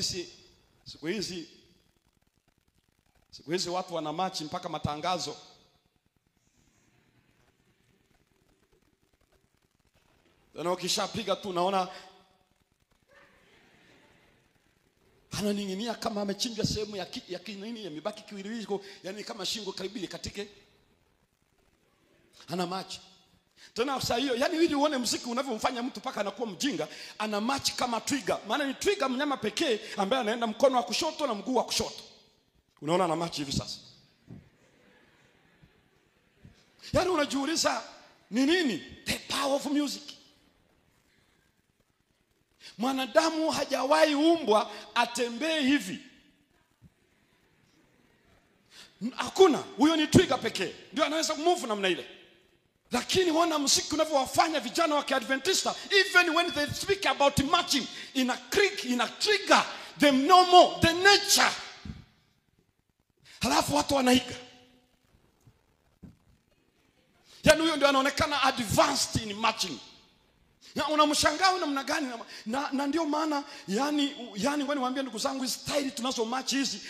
siku hizi watu wana match mpaka matangazo. Na ukishapiga tu unaona ananinginia kama amechinjwa sehemu ya kinini, yamebaki kiwiliwili, yani kama shingo karibili katike. Ana match. Tena sasa hiyo, yani ili uone muziki unavyomfanya mtu paka anakuwa mjinga, ana match kama twiga. Maana ni twiga mnyama pekee ambaye anaenda mkono wa kushoto na mguu wa kushoto. Unaona ana match hivi sasa. Yani unajiuliza ni nini? The power of music. Mwanadamu hajawahi umbwa atembee hivi. Hakuna. Huyo ni twiga pekee ndio anaweza kumove namna ile. Lakini wana muziki unavyowafanya vijana wa Kiadventista, even when they speak about marching, ina trigger them no more, the nature. Halafu watu wanaiga. Yani huyo ndio anaonekana advanced in marching. Na unamshangaa namna gani? Na ndio maana yani ngoja niwaambie ndugu zangu, hizi style tunazo match hizi